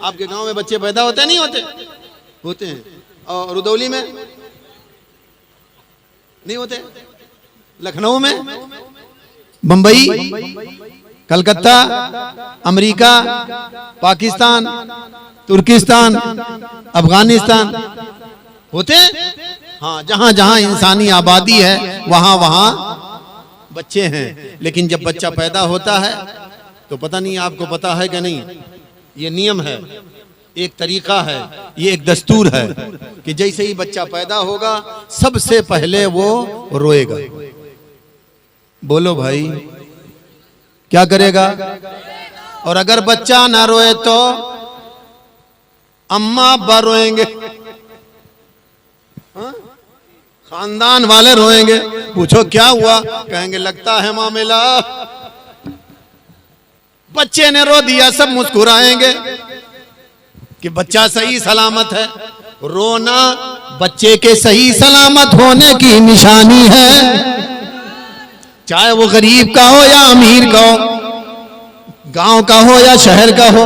आपके गांव में बच्चे पैदा होते नहीं होते? होते हैं। और रुदौली में नहीं होते? लखनऊ में, बंबई, कलकत्ता, अमेरिका, पाकिस्तान, तुर्किस्तान, अफगानिस्तान होते? हाँ, जहां जहां इंसानी आबादी है वहां वहां बच्चे हैं। लेकिन जब बच्चा पैदा होता है तो पता नहीं, आपको पता है कि नहीं, ये नियम है, एक तरीका है, ये एक दस्तूर है कि जैसे ही बच्चा पैदा होगा सबसे पहले वो रोएगा। बोलो भाई, क्या करेगा? और अगर बच्चा ना रोए तो अम्मा अब्बा रोएंगे, खानदान वाले रोएंगे। पूछो क्या हुआ? कहेंगे लगता है मामला, बच्चे ने रो दिया। सब मुस्कुराएंगे कि बच्चा सही सलामत है। रोना बच्चे के सही सलामत होने की निशानी है, चाहे वो गरीब का हो या अमीर का हो, गांव का हो या शहर का हो,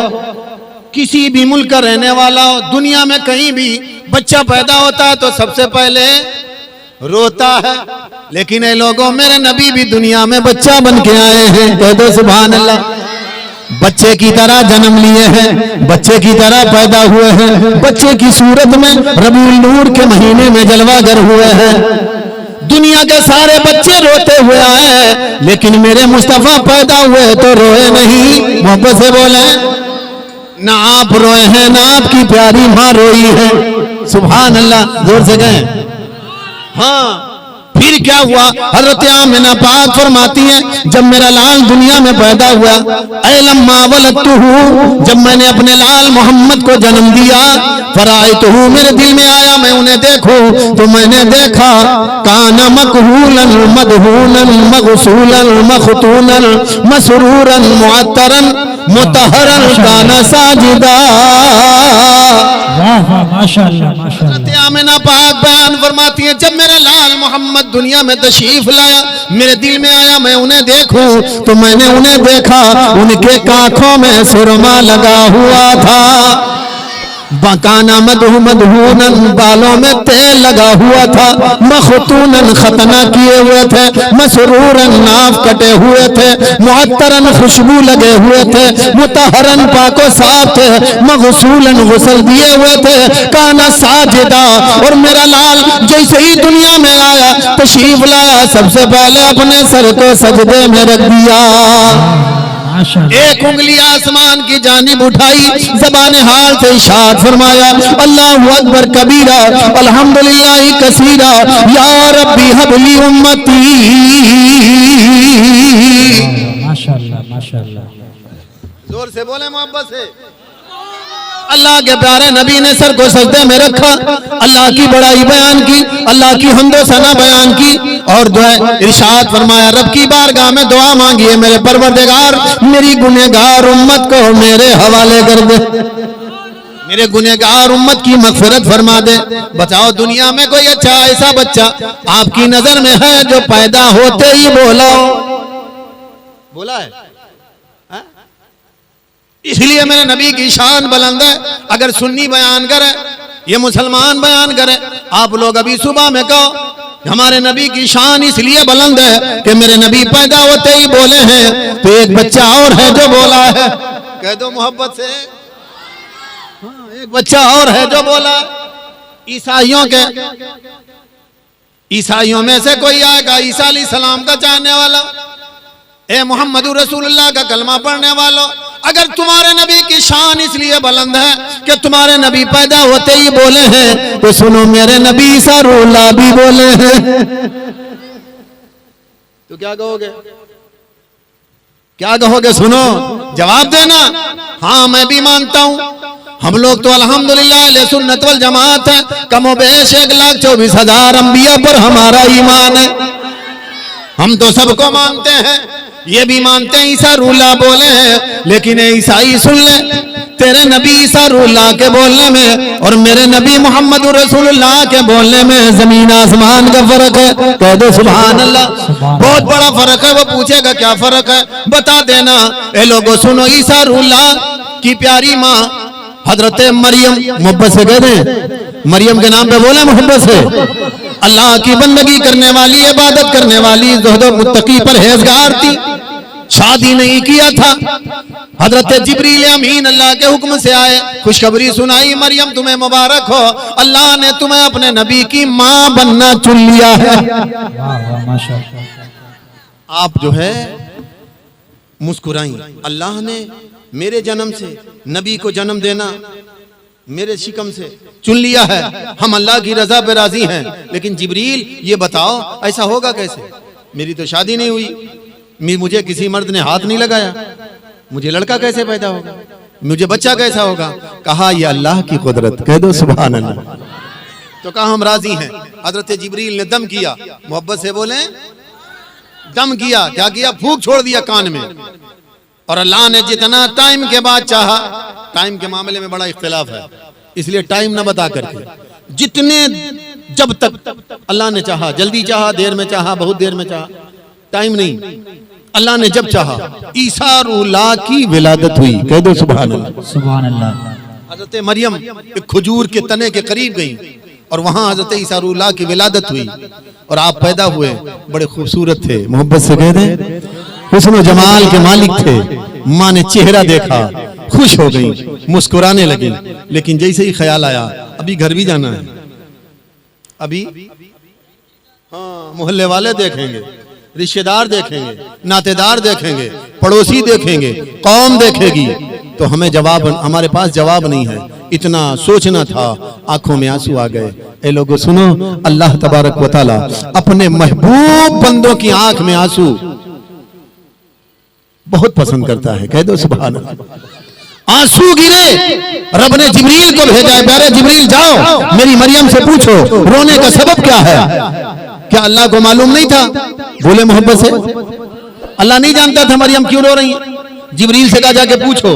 किसी भी मुल्क का रहने वाला हो, दुनिया में कहीं भी बच्चा पैदा होता है तो सबसे पहले रोता है। लेकिन ये लोगों, मेरे नबी भी दुनिया में बच्चा बन के आए हैं, कह दो सुभान अल्लाह। बच्चे की तरह जन्म लिए हैं, बच्चे की तरह पैदा हुए हैं, बच्चे की सूरत में रबीउल नूर के महीने में जलवागर हुए हैं। दुनिया के सारे बच्चे रोते हुए आए हैं, लेकिन मेरे मुस्तफा पैदा हुए तो रोए नहीं। मोहब्बत से बोले, ना आप रोए हैं ना आपकी प्यारी माँ रोई है। सुभान अल्लाह, जोर से कहें। हाँ, फिर क्या हुआ? हज़रत आमिना पाक फरमाती हैं, जब मेरा लाल दुनिया में पैदा हुआ, ऐ लम्मा वलदतुहु, जब मैंने अपने लाल मोहम्मद को जन्म दिया, फरायतुहु, मेरे दिल में आया मैं उन्हें देखूं, तो मैंने देखा काना मकहूलन मदहूनन मगसूलन मखतूनन मसरूरन मुअत्तरन मुतहरन काना साजिदा। माशाअल्लाह माशाअल्लाह। आमिना पाक बयान फरमाती है, जब मेरा लाल मोहम्मद दुनिया में तशरीफ लाया, मेरे दिल में आया मैं उन्हें देखूं, तो मैंने उन्हें देखा, उनके आंखों में सुरमा लगा हुआ था, बकाना मदहूनन, बालों में तेल लगा हुआ था, मखतूनन, खतना किए हुए थे, मसरूरन, नाफ कटे हुए थे, मुअत्तरन, खुशबू लगे हुए थे, मुतहरन, पाको साफ थे, मगसूलन, गुस्ल दिए हुए थे, काना साजिदा। और मेरा लाल जैसे ही दुनिया में आया, तशरीफ लाया, सबसे पहले अपने सर को सजदे में रख दिया, एक उंगली आसमान की जानिब उठाई, ज़बाने हाल से इशारा फरमाया, अल्लाहु अकबर कबीरा अल्हम्दुलिल्लाह कसीरा, या रब्बी हबली उम्मती। माशाअल्लाह माशाअल्लाह। जोर से बोले, मोहब्बत से। अल्लाह के प्यारे नबी ने सर को सजदे में रखा, अल्लाह की बड़ाई बयान की, अल्लाह की हम्दो सना बयान की, और दुआ इरशाद फरमाया, रब की बारगाह में दुआ मांगी है, मेरे परवरदिगार मेरी गुनहगार उम्मत को मेरे हवाले कर दे, मेरे गुनहगार उम्मत की मगफिरत फरमा दे। बताओ, दुनिया में कोई अच्छा ऐसा बच्चा आपकी नजर में है जो पैदा होते ही बोला है? इसलिए मेरे नबी की शान बुलंद है। अगर सुन्नी बयान करे, ये मुसलमान बयान करे, आप लोग अभी सुबह में कहो हमारे नबी की शान इसलिए बुलंद है कि मेरे नबी पैदा होते ही बोले हैं, तो एक बच्चा और है जो बोला है, कह दो मोहब्बत से। हाँ, एक बच्चा और है जो बोला। ईसाइयों में से कोई आएगा, ईसा अलैहिस्सलाम का चाहने वाला, ए मोहम्मद रसूलुल्लाह का कलमा पढ़ने वालों, अगर तुम्हारे नबी की शान इसलिए बुलंद है कि तुम्हारे नबी पैदा होते ही बोले हैं, तो सुनो मेरे नबी ईसा रूहुल्लाह भी बोले हैं। तो क्या कहोगे? क्या कहोगे? सुनो, जवाब देना। हाँ, मैं भी मानता हूं, हम लोग तो अल्हम्दुलिल्लाह अहले सुन्नत वल जमात है, कमोबेश 1,24,000 अंबिया पर हमारा ईमान है। हम तो सबको मानते हैं, ये भी मानते हैं ईसा रूहुल्लाह बोले हैं, लेकिन ईसाई सुन ले, तेरे नबी ईसा रूहुल्लाह के बोलने में और मेरे नबी मोहम्मद रसूलुल्लाह के बोलने में जमीन आसमान का फर्क है। कह दो सुभान अल्लाह। बहुत बड़ा फर्क है। वो पूछेगा क्या फर्क है, बता देना। ए लोगों सुनो, ईसा रूहुल्लाह की प्यारी माँ हजरत मरियम, मोहब्बत से कह दें, मरियम के नाम पे बोले मोहब्बत से, अल्लाह की बंदगी करने वाली, इबादत करने वाली, ज़ुहद मुत्तकी परहेज़गार थी, शादी नहीं किया था। हजरत जिब्रील अमीन अल्लाह के हुक्म से आए, खुशखबरी सुनाई, मरियम तुम्हें मुबारक हो, अल्लाह ने तुम्हें अपने नबी की माँ बनना चुन लिया है। वाह वाह माशाअल्लाह। आप जो है मुस्कुराई, अल्लाह ने मेरे जन्म से नबी को जन्म देना मेरे शिकम से चुन लिया है, हम अल्लाह की रजा पे राजी हैं। लेकिन जिब्रील ये बताओ ऐसा होगा कैसे, मेरी तो शादी नहीं हुई, मुझे किसी मर्द ने हाथ नहीं लगाया, मुझे लड़का कैसे पैदा होगा, मुझे बच्चा कैसा होगा। कहा यह अल्लाह की कुदरत, कह दो सुभान अल्लाह। तो कहा हम राजी हैं। हजरत जिब्रील ने दम किया, मोहब्बत से बोले दम किया, क्या किया, फूंक छोड़ दिया कान में। और अल्लाह ने जितना टाइम के बाद चाहा, टाइम के मामले में बड़ा इख्तिलाफ है, इसलिए टाइम ना बता करके, जितने जब तक अल्लाह ने चाहा, जल्दी चाहा, देर में चाहा, बहुत देर में चाहा, टाइम नहीं, अल्लाह ने जब चाहा ईसा रूहुल्लाह की विलादत हुई, कह दो सुभान अल्लाह। सुभान अल्लाह। हजरत मरियम एक खजूर के तने के करीब गई और वहां हजरत ईसा रूहुल्लाह की विलादत हुई और आप पैदा हुए। बड़े खूबसूरत थे, मोहब्बत से कह दें, हुस्न जमाल के मालिक थे। माँ ने चेहरा देखा, खुश हो गई, मुस्कुराने लगी। लेकिन जैसे ही ख्याल आया अभी घर भी जाना है, अभी हाँ मोहल्ले वाले देखेंगे, रिश्तेदार देखेंगे, नातेदार देखेंगे, पड़ोसी देखेंगे, कौम देखेगी, तो हमें जवाब, हमारे पास जवाब नहीं है। इतना सोचना था, आंखों में आंसू आ गए। ए लोगों सुनो, अल्लाह तबारक व तआला अपने महबूब बंदों की आंख में आंसू बहुत पसंद करता है, कह दो सुभान अल्लाह। आंसू गिरे, रब ने जिब्रील को भेजा है, प्यारे जिब्रील जाओ मेरी मरियम से पूछो रोने का सबब क्या है। क्या अल्लाह को मालूम नहीं था, बोले मोहब्बत से, अल्लाह नहीं जानता था मरियम क्यों रो रही है। जिब्रील से कहा जाके पूछो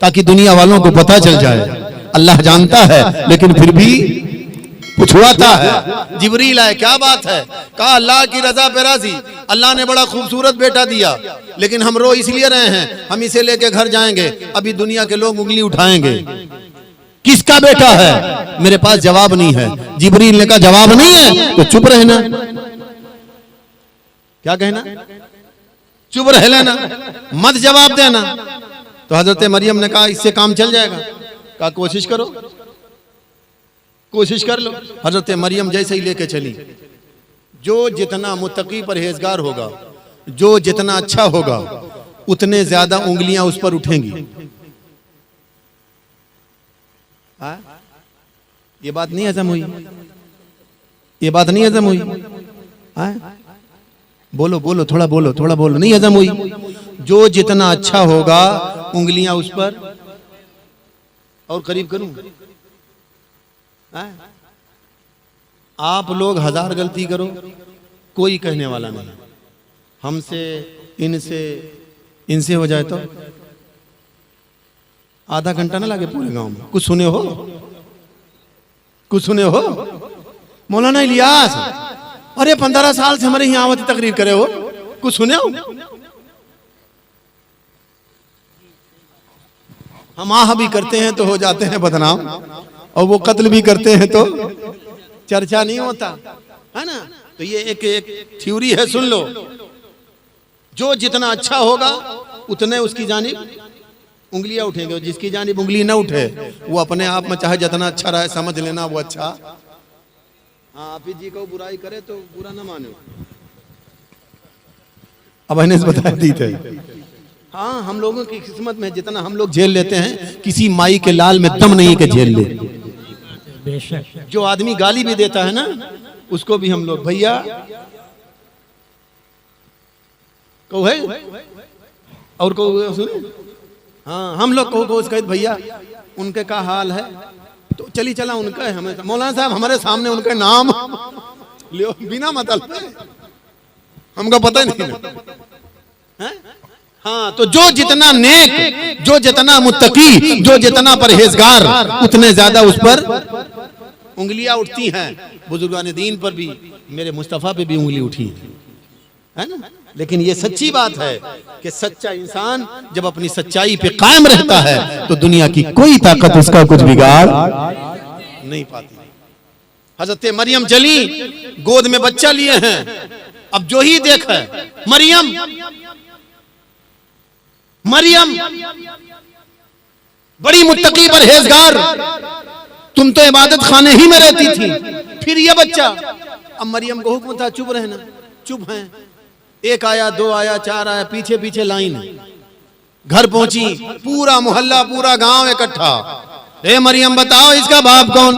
ताकि दुनिया वालों को पता चल जाए। अल्लाह जानता है लेकिन फिर भी पूछवाता है। जिब्रील आए, क्या बात है, कहा अल्लाह की रजा पे राजी, अल्लाह ने बड़ा खूबसूरत बेटा दिया, लेकिन हम रो इसलिए रहे हैं, हम इसे लेके घर जाएंगे, अभी दुनिया के लोग उंगली उठाएंगे, किसका बेटा है, मेरे पास जवाब नहीं है। जिब्रील ने कहा जवाब नहीं है तो चुप रहना। क्या कहना, चुप रह लेना, मत जवाब देना। तो हजरत मरियम ने कहा इससे काम चल जाएगा। कहा कोशिश करो, कोशिश कर लो। हजरत मरियम जैसे ही लेके चली, जो जितना मुत्तकी परहेजगार होगा, जो जितना अच्छा होगा, उतने ज्यादा उंगलियां उस पर उठेंगी। ये बात नहीं हजम हुई, ये बात नहीं हजम हुई। बोलो बोलो, थोड़ा बोलो, थोड़ा बोलो, नहीं हजम हुई। जो जितना अच्छा होगा उंगलियां उस पर, और करीब करूं, आप लोग 1000 गलती करो, कोई कहने वाला नहीं। हमसे, इनसे, इनसे हो जाए तो आधा घंटा ना लगे पूरे गांव में। कुछ सुने हो, कुछ सुने हो। मौलाना इलियास, अरे 15 साल से हमारे यहाँ आवती तकरीर करे हो, कुछ सुने हो। हम आह भी करते हैं तो हो जाते हैं बदनाम, और वो कत्ल भी करते हैं तो चर्चा नहीं होता है ना। तो ये एक थ्योरी है, सुन लो। जो जितना अच्छा होगा उतने उसकी जानिब उंगलियां उठेंगे, और जिसकी जानिब उंगली ना उठे वो अपने आप में चाहे जितना अच्छा रहे समझ लेना वो अच्छा। हाँ, आप जी को बुराई करे तो बुरा ना मानो। अब मैंने बता दी थी। हाँ, हम लोगों की किस्मत में जितना हम लोग झेल लेते हैं, किसी माई के लाल में दम नहीं के झेल ले। बेशक। जो आदमी गाली भी देता है ना, उसको भी हम लोग भैया को है, और को सुनो। हाँ, हम लोग को उसका भैया उनके का हाल है तो चली चला उनका है। हमें मौलाना साहब हमारे सामने उनका नाम लियो बिना मतलब हमको पता नहीं है। हाँ, तो जो जितना नेक, जो जितना मुत्तकी, जो जितना परहेजगार, उतने ज्यादा उस पर उंगलियां उठती हैं। बुजुर्गान दीन पर भी, मेरे मुस्तफा पे भी उंगली उठी है ना। लेकिन ये सच्ची बात है कि सच्चा इंसान जब अपनी सच्चाई पे कायम रहता है तो दुनिया की कोई ताकत उसका कुछ बिगाड़ नहीं पाती। हजरत मरियम चली, गोद में बच्चा लिए हैं। अब जो ही देखा मरियम बड़ी मुत्तकी परहेजगार, तुम तो इबादत खाने ही में रहती थी, फिर ये बच्चा। अब मरियम को हुक्म था चुप रहना, चुप हैं। एक आया, दो आया, चार आया, पीछे पीछे लाइन। घर पहुंची, पूरा मोहल्ला, पूरा गांव इकट्ठा। ए मरियम बताओ इसका बाप कौन?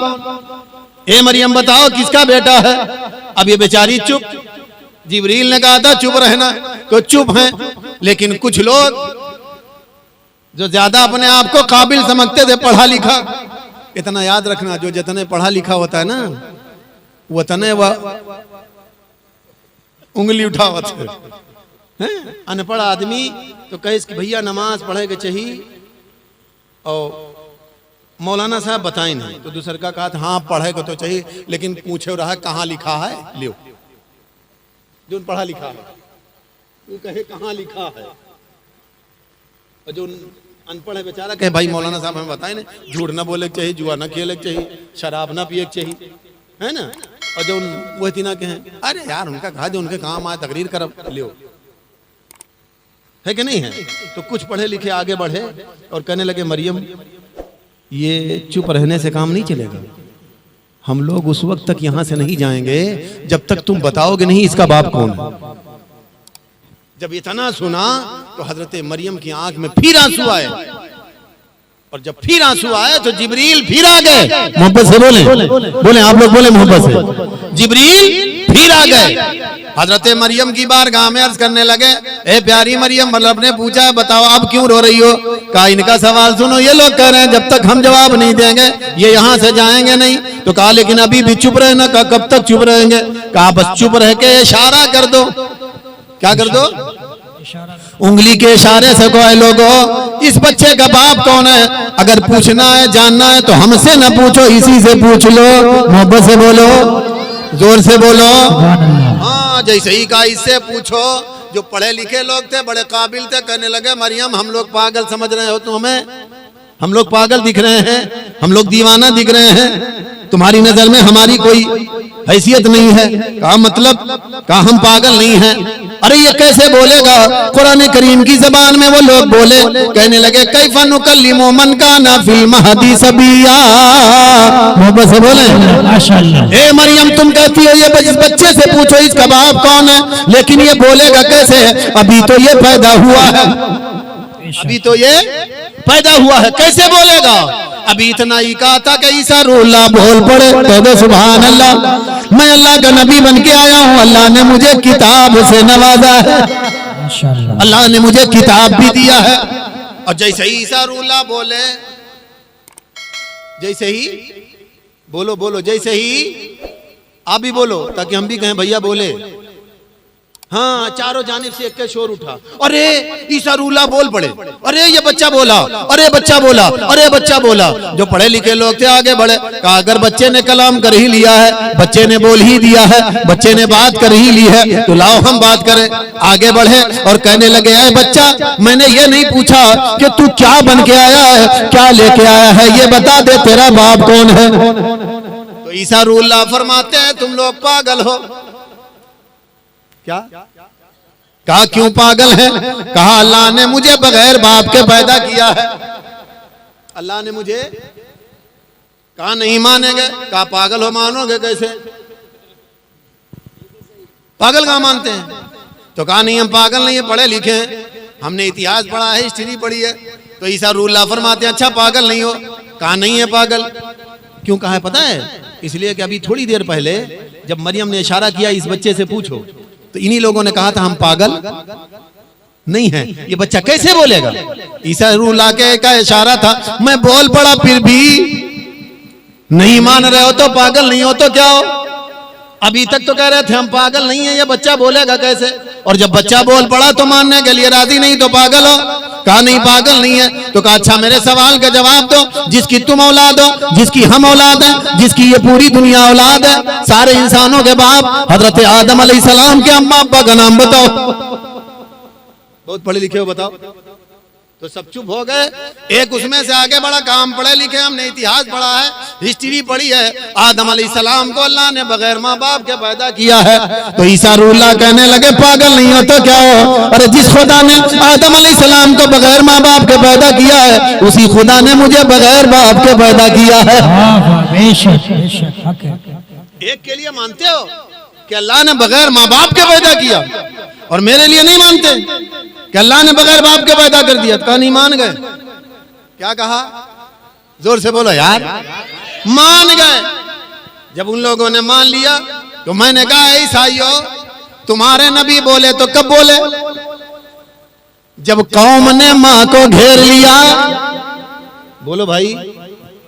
ए मरियम बताओ किसका बेटा है? अब ये बेचारी चुप। जिब्रील ने कहा था चुप रहना, तो चुप हैं। लेकिन कुछ लोग जो ज्यादा अपने आप को काबिल समझते थे, पढ़ा लिखा, इतना याद रखना, जो जितने पढ़ा लिखा होता है ना, वो तने वह उंगली उठावत है। अनपढ़ आदमी तो कहे कि भैया नमाज पढ़े के चाहिए, और मौलाना साहब बताए नहीं, तो दूसर का कहा था हाँ पढ़े को तो चाहिए, लेकिन पूछे रहा कहाँ लिखा है, लियो। जो पढ़ा लिखा है वो कहे कहाँ लिखा है, और जो अनपढ़ है बेचारा कहे भाई मौलाना साहब हमें बताए नहीं, झूठ ना बोले के चाहिए, जुआ ना खेले के चाहिए, शराब ना पिए के चाहिए, है ना। और जो वो इतना कहें अरे यार उनका कहा जो उनके काम आए तकरीर कर लियो, है कि नहीं है। तो कुछ पढ़े लिखे आगे बढ़े और कहने लगे मरियम ये चुप रहने से काम नहीं चलेगा, हम लोग उस वक्त तक यहां से नहीं जाएंगे जब तक तुम बताओगे नहीं इसका बाप कौन है। जब इतना सुना तो हजरत मरियम की आंख में फिर आंसू आए, और जब फिर आंसू आए तो जिब्रील फिर आ गए। मोहब्बत से बोले आप लोग बोले मोहब्बत से। जिब्रील फिर आ गए, हजरत मरियम की बारगाह में अर्ज करने लगे, ए प्यारी मरियम, मतलब ने पूछा बताओ आप क्यों रो रही हो? कहा इनका सवाल सुनो, ये लोग कह रहे हैं जब तक हम जवाब नहीं देंगे ये यहाँ से जाएंगे नहीं। तो कहा लेकिन अभी भी चुप रहना। कहा कब तक चुप रहेंगे? कहा बस चुप रह के इशारा कर दो। क्या कर दो? उंगली के इशारे से कहो लोगों इस बच्चे का बाप कौन है? अगर पूछना है जानना है तो हमसे न पूछो, इसी से पूछ लो। मोहब्बत से बोलो, जोर से बोलो। हाँ जैसे ही कहा इससे पूछो। जो पढ़े लिखे लोग थे, बड़े काबिल थे, कहने लगे मरियम हम लोग पागल समझ रहे हो तुम हमें? हम लोग पागल दिख रहे हैं? हम लोग दीवाना दिख रहे हैं? तुम्हारी नजर में हमारी कोई हैसियत नहीं है? कहा मतलब? कहा हम पागल नहीं हैं। अरे ये कैसे बोलेगा? कुरान करीम की जबान में वो लोग बोले, कहने लगे कैफा नुकल्लिमु मन काना फिल महदी सबिया। मोहब्बत से बोले माशाअल्लाह। ए मरियम तुम कहती हो ये बच्चे से पूछो इसका बाप कौन है, लेकिन ये बोलेगा कैसे? अभी तो ये पैदा हुआ है, अभी तो ये पैदा हुआ है, कैसे बोलेगा? अभी इतना ही कहा था कि ईसा रूहुल्लाह बोल पड़े तो सुभान अल्लाह। मैं अल्लाह का नबी बन के आया हूँ, अल्लाह ने मुझे किताब से नवाजा है, अल्लाह ने मुझे किताब भी दिया है। और जैसे ही ईसा रूहुल्लाह बोले, जैसे ही बोलो बोलो, जैसे ही आप भी बोलो ताकि हम भी कहें भैया बोले। हाँ चारों जानिब से एक शोर उठा, अरे ईसा रूहुल्लाह बोल पड़े, अरे ये बच्चा बोला, अरे बच्चा बोला, अरे बच्चा बोला। जो पढ़े लिखे लोग थे आगे बढ़े, कहा अगर बच्चे ने कलाम कर ही लिया है, बच्चे ने बोल ही दिया है, बच्चे ने बात कर ही ली है, तो लाओ हम बात करें। आगे बढ़े और कहने लगे ऐ बच्चा मैंने ये नहीं पूछा कि तू क्या बन के आया है, क्या लेके आया है, ये बता दे तेरा बाप कौन है। तो ईसा रूहुल्लाह फरमाते हैं तुम लोग पागल हो। क्या? कहा क्यों पागल है? कहा अल्लाह ने मुझे बगैर बाप के पैदा किया है, अल्लाह ने मुझे। कहा नहीं मानेंगे? कहा पागल हो, मानोगे कैसे? पागल कहाँ मानते हैं? तो कहा नहीं हम पागल नहीं है, पढ़े लिखे हैं, हमने इतिहास पढ़ा है, हिस्ट्री पढ़ी है। तो ईसा रूहुल्लाह फरमाते हैं अच्छा पागल नहीं हो? कहा नहीं है पागल। क्यों कहा है पता है? इसलिए कि अभी थोड़ी देर पहले जब मरियम ने इशारा किया इस बच्चे से पूछो, तो इन्हीं लोगों ने कहा था हम पागल नहीं है, ये बच्चा कैसे बोलेगा? ईसा रूहुल्लाह का इशारा था, मैं बोल पड़ा फिर भी नहीं मान रहे हो तो पागल नहीं हो तो क्या हो? अभी तक तो कह रहे थे हम पागल नहीं है, ये बच्चा बोलेगा कैसे? और जब बच्चा बोल पड़ा तो मानने के लिए राजी नहीं, तो पागल हो? कहा नहीं पागल नहीं है। तो कहा अच्छा मेरे सवाल का जवाब दो, जिसकी तुम औलाद हो, जिसकी हम औलाद है, जिसकी ये पूरी दुनिया औलाद है, सारे इंसानों के बाप हजरत आदम अलैहिस्सलाम के अम्मा अब्बा का नाम बताओ। बहुत पढ़े लिखे हो बताओ। तो सब चुप हो गए। एक उसमें से आगे बड़ा काम, पढ़े लिखे हमने इतिहास पढ़ा है, हिस्ट्री पढ़ी है। आदम अलैहिस्सलाम को अल्लाह ने बगैर माँ बाप के पैदा किया है। तो ईसा रूहुल्लाह कहने लगे पागल नहीं हो तो क्या हो, अरे जिस खुदा ने आदम अलैहिस्सलाम को बगैर माँ बाप के पैदा किया है उसी खुदा ने मुझे बगैर बाप के पैदा किया है। बेशक बेशक हक है। एक के लिए मानते हो कि अल्लाह ने बगैर माँ बाप के पैदा किया, और मेरे लिए नहीं मानते कि अल्लाह ने बगैर बाप के पैदा कर दिया। तो नहीं मान गए। क्या कहा, जोर से बोलो यार, मान गए। जब उन लोगों ने मान लिया तो मैंने कहा ईसाइयों तुम्हारे नबी बोले तो कब बोले, जब कौम ने मां को घेर लिया। बोलो भाई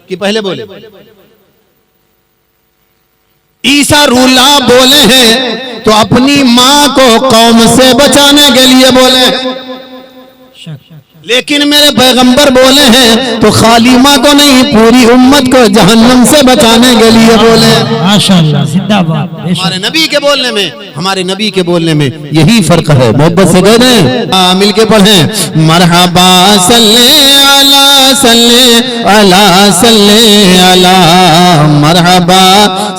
कि पहले बोले। ईसा रूहुल्लाह बोले हैं तो अपनी मां को कौम से बचाने के लिए बोले, लेकिन मेरे पैगंबर बोले हैं तो खाली मां को नहीं पूरी उम्मत को जहन्नम से बचाने के लिए बोले। माशाअल्लाह जिंदाबाद। हमारे नबी के बोलने में, हमारे नबी के बोलने में यही फर्क है। मोहब्बत से कह दें, मिलके पढ़ें, मरहबा सल्ले अला सल्ले अला सल्ले अला, मरहबा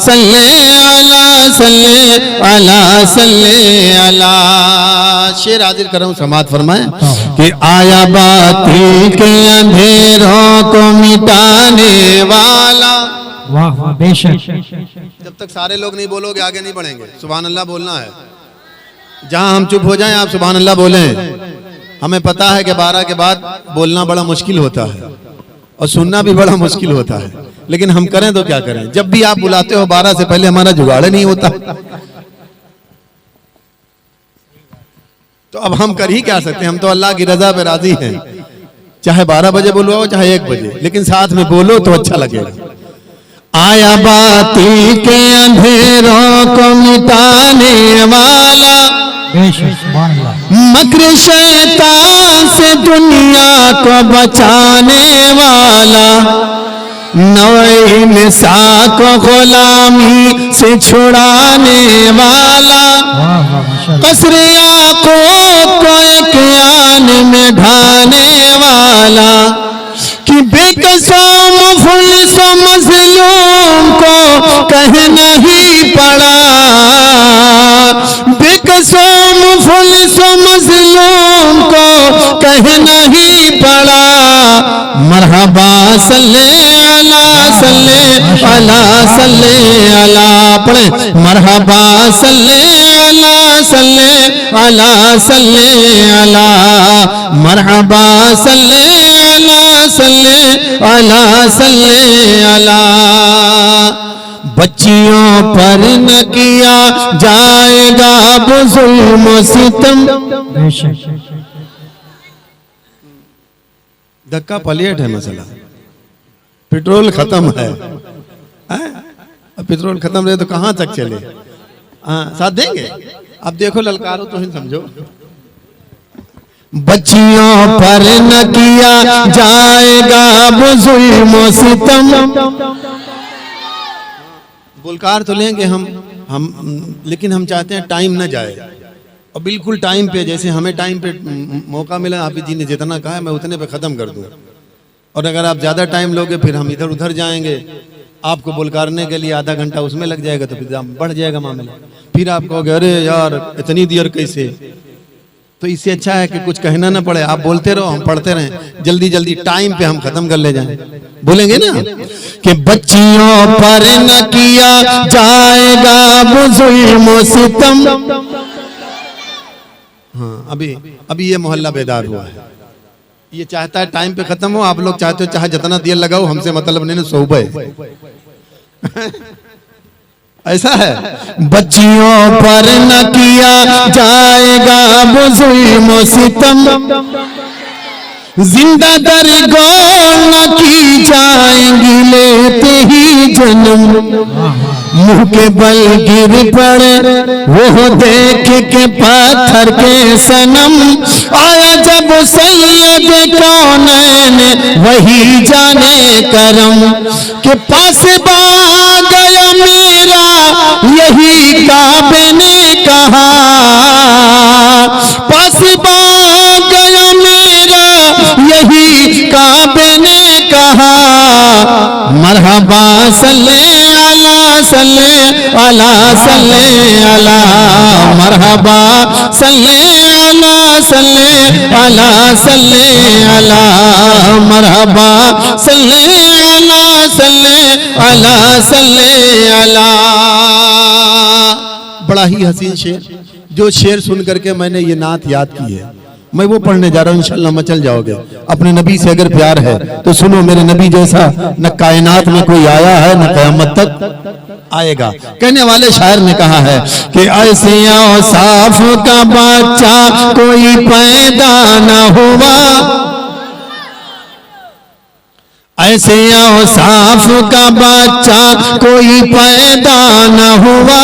सल्ले अला सल्ले अला सल्ले अला। शेर हाजिर कर रहा हूं, समात फरमाएं कि आया बाती के अंधेरों को मिटाने वाला। वाह वाह बेशक। जब तक सारे लोग नहीं बोलोगे आगे नहीं बढ़ेंगे। सुभान अल्लाह बोलना है। जहां हम चुप हो जाएं आप सुभान अल्लाह बोलें। हमें पता है कि 12 के बाद बोलना बड़ा मुश्किल होता है और सुनना भी बड़ा मुश्किल होता है, लेकिन हम करें तो क्या करें। जब भी आप बुलाते हो 12 से पहले हमारा जुगाड़ नहीं होता, तो अब हम कर ही क्या सकते हैं। हम तो अल्लाह की रजा पे राजी हैं, चाहे 12 बजे बुलवाओ चाहे 1 बजे, लेकिन साथ में बोलो तो अच्छा लगेगा। आया बाती के अंधेरों को मिटाने वाला, मक्र शैतान से दुनिया को बचाने वाला, नौ इंसा को गुलामी से छुड़ाने वाला, कसर याकूब को एक आन में ढाने वाला, कि बेकसों मुफलिसों मज़लूम को कहना ही पड़ा, बेकसों मुफलिसों मज़लूम को कहना ही पड़ा। मरहबा सल्ले अला सल्ले अला सल्ले अला, पढ़े मरहबा सल्ले अला सल्ले अला सल्ले अला, मरहबा सल्ले अला सल्ले अला सल्ले अला। बच्चियों पर न किया जाएगा अब जुल्म सितम। धक्का पलेट है मसला, पेट्रोल खत्म है। पेट्रोल खत्म रहे तो कहां तक चले। साथ देंगे। अब देखो ललकारो तो ही समझो। बच्चियों पर न किया जाएगा अब जुल्म सितम। बुलकार तो लेंगे हम लेकिन हम चाहते हैं टाइम न जाए, और बिल्कुल टाइम पे, जैसे हमें टाइम पे मौका मिला, हाफिज जी ने जितना कहा है मैं उतने पे ख़त्म कर दूँ। और अगर आप ज़्यादा टाइम लोगे फिर हम इधर उधर जाएंगे, आपको बुलकारने के लिए आधा घंटा उसमें लग जाएगा, तो फिर बढ़ जाएगा मामला। फिर आप कहोगे अरे यार इतनी देर कैसे। तो इससे अच्छा है कि कुछ कहना ना पड़े, आप बोलते रहो हम पढ़ते रहें, जल्दी जल्दी टाइम पे हम खत्म कर ले जाएं। बोलेंगे ना कि बच्चियों पर न किया जाएगा जुल्म सितम। हाँ, अभी ये मोहल्ला बेदार हुआ है, ये चाहता है टाइम पे खत्म हो। आप लोग चाहते हो चाहे जितना देर लगाओ, हमसे मतलब नहीं, सुबह ऐसा है। बच्चियों पर न किया जाएगा जुल्म सितम, जिंदा दरगोर न की जाएंगी लेते ही जन्म। मुंह के बल गिर पड़े वो देख के पत्थर के सनम। आया जब सैयद कौनैन वही जाने करम, के पास आ गया मेरा यही काबे ने कहा, पास आ मरहबा सल्ले अला सल्ले अला सल्ले अला मरहबा सल्ले अला सल्ले अला सल्ले अला मरहबा सल्ले अला सल्ले अला सल्ले अला। बड़ा ही हसीन शेर, जो शेर सुन करके मैंने ये नात याद की है, मैं वो पढ़ने जा रहा हूँ, इंशाल्लाह मचल जाओगे। अपने नबी से अगर प्यार है तो सुनो, मेरे नबी जैसा न कायनात में कोई आया है न क़यामत तक आएगा। कहने वाले शायर ने कहा है कि ऐसे औसाफ का बच्चा कोई पैदा न हुआ, ऐसे औसाफ का बच्चा कोई पैदा न हुआ,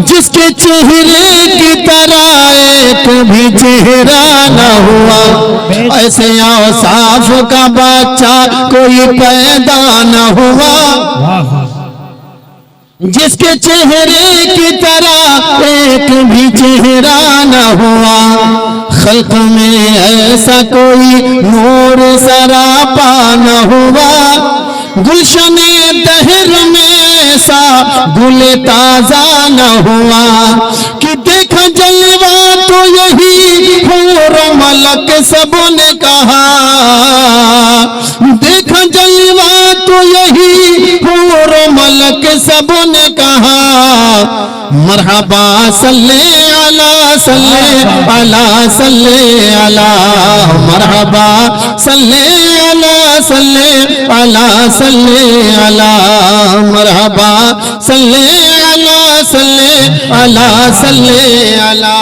जिसके चेहरे की तरह एक भी चेहरा न हुआ। ऐसे औसाफ का बच्चा कोई पैदा न हुआ, जिसके चेहरे की तरह एक भी चेहरा न हुआ। खल्क में ऐसा कोई नूर सरापा न हुआ, गुलशने दहर में ऐसा गुल ताजा न हुआ। कि देखा जलवा तो यही हूर मलक सबने कहा, देखा जलवा तो यही हूर मलक सबने कहा। मरहबा सल्ले अला सल्ले अला सल्ले अला मरहबा सल्ले अला सल्ले अला सल्ले अला मरहबा सल्ले अला सल्ले अला सल्ले अला।